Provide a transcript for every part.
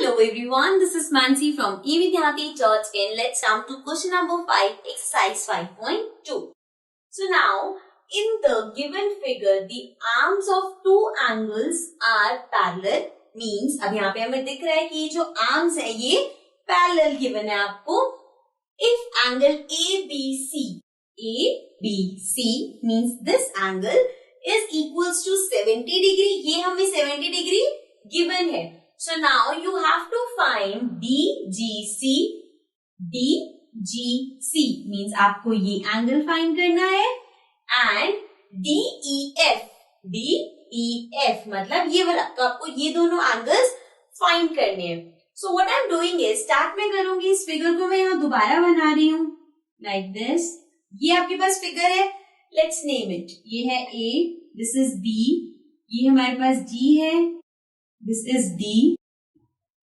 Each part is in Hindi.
Hello everyone, this is Mansi from evidyarthi.in. Let's come to question number 5, exercise 5.2. So now, in the given figure, the arms of two angles are parallel. Means, अब यहाँ पे हमें दिख रहा है कि ये जो arms है ये parallel given है आपको. If angle ABC means this angle is equals to 70 degree. ये हमें 70 degree given है. So now you have to find DGC. DGC means आपको ये angle find करना है and DEF. DEF मतलब ये वाला, तो आपको ये दोनों angles find करने हैं. So what I'm doing is start में करूंगी, इस figure को मैं यहाँ दोबारा बना रही हूँ like this. ये आपके पास figure है, let's name it. ये है A, this is B, ये हमारे पास D है. This is D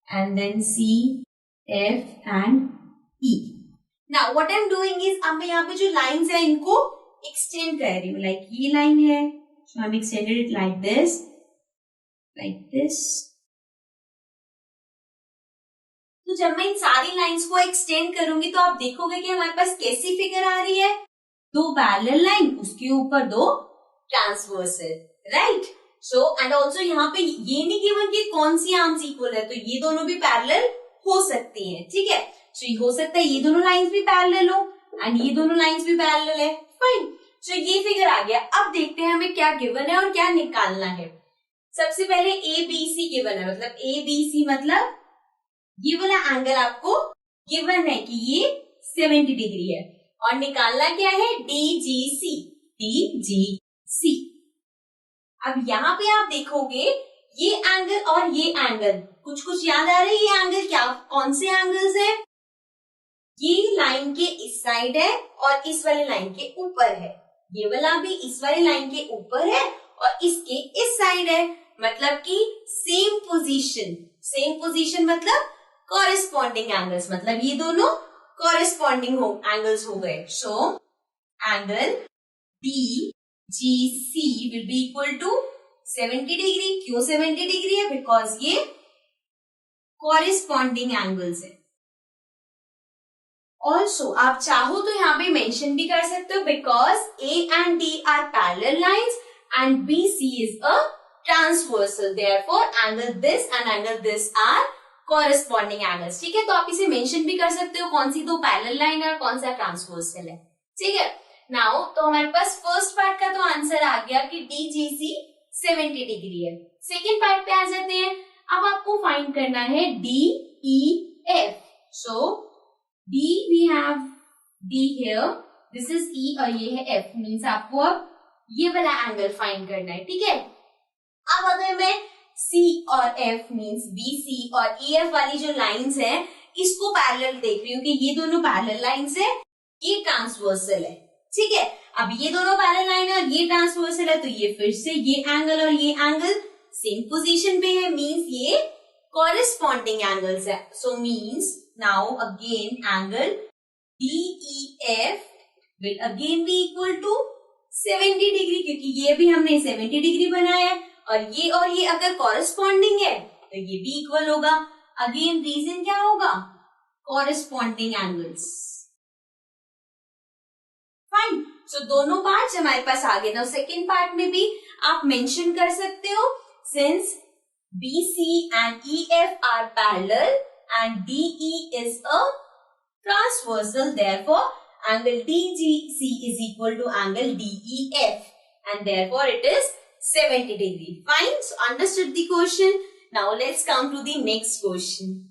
and then C, F and E. Now what I'm doing is अब मैं यहाँ पे जो lines है इनको extend कर रही हूँ. Like ये line है, so I'm extended it like this, तो जब मैं इन सारी लाइंस को एक्सटेंड करूंगी तो आप देखोगे कि हमारे पास कैसी फिगर आ रही है. दो पैरेलल लाइन, उसके ऊपर दो transversal, right. So and also यहाँ पे ये नहीं गिवन कि कौन सी आर्म्स इक्वल है, तो ये दोनों भी पैरेलल हो सकती हैं, ठीक है. सो ये हो सकता है ये दोनों लाइंस भी पैरेलल हो एंड ये दोनों लाइंस भी पैरेलल है, फाइन. सो ये फिगर आ गया. अब देखते हैं हमें क्या गिवन है और क्या निकालना है. सबसे पहले ABC गिवन है, मतलब ABC मतलब ये वाला एंगल आपको गिवन है कि ये 70 डिग्री है और निकालना क्या है, DGC. DGC. अब यहाँ पे आप देखोगे ये एंगल और ये एंगल कुछ याद आ रहा है. ये एंगल क्या, कौन से एंगल्स है, ये लाइन के इस साइड है और इस वाले लाइन के ऊपर है. ये वाला भी इस वाली लाइन के ऊपर है और इसके इस साइड है, मतलब कि सेम पोजीशन मतलब कॉरेस्पॉन्डिंग एंगल्स, मतलब ये दोनों कॉरेस्पॉन्डिंग एंगल्स हो गए. So angle DGC will be equal to 70 degree. क्यों 70 डिग्री है, बिकॉज ये कॉरेस्पॉन्डिंग एंगल्स है. ऑल्सो आप चाहो तो यहाँ पे मेंशन भी कर सकते हो, because A and D are parallel lines and BC is a transversal. Therefore, angle this and angle this are corresponding angles. ठीक है, तो आप इसे मेंशन भी कर सकते हो कौन सी दो पैरेलल लाइन है और कौन सा ट्रांसवर्सल है. ठीक है. नाउ तो हमारे पास फर्स्ट पार्ट का तो आंसर आ गया कि DGC 70 डिग्री है. सेकेंड पार्ट पे आ जाते हैं. अब आपको फाइंड करना है DEF. So D we have D here, this is E और ये है F. मीन्स आपको अब ये वाला एंगल फाइंड करना है. ठीक है. अब अगर मैं C और F मीन्स BC और EF वाली जो लाइंस है इसको पैरेलल देख रही हूँ कि ये दोनों पैरेलल लाइंस है, ये ट्रांसवर्सल है. ठीक है. अब ये दोनों पैरेलल लाइन है और ये ट्रांसवर्सल है, तो ये फिर से ये एंगल और ये एंगल सेम पोजीशन पे है, मीन्स ये कॉरेस्पॉन्डिंग एंगल्स है. So means now again angle DEF will again be equal to 70 degree, क्योंकि ये भी हमने 70 डिग्री बनाया है और ये अगर कॉरेस्पॉन्डिंग है तो ये भी इक्वल होगा. अगेन रीजन क्या होगा, कॉरेस्पॉन्डिंग एंगल्स. फाइन. सो दोनों पार्ट्स हमारे पास आ गए. ना सेकेंड पार्ट में भी आप मेंशन कर सकते हो, since BC and EF are parallel and DE is a transversal, therefore angle DGC is equal to angle DEF and therefore it is 70 degree. Fine. So understood the question. Now let's come to the next question.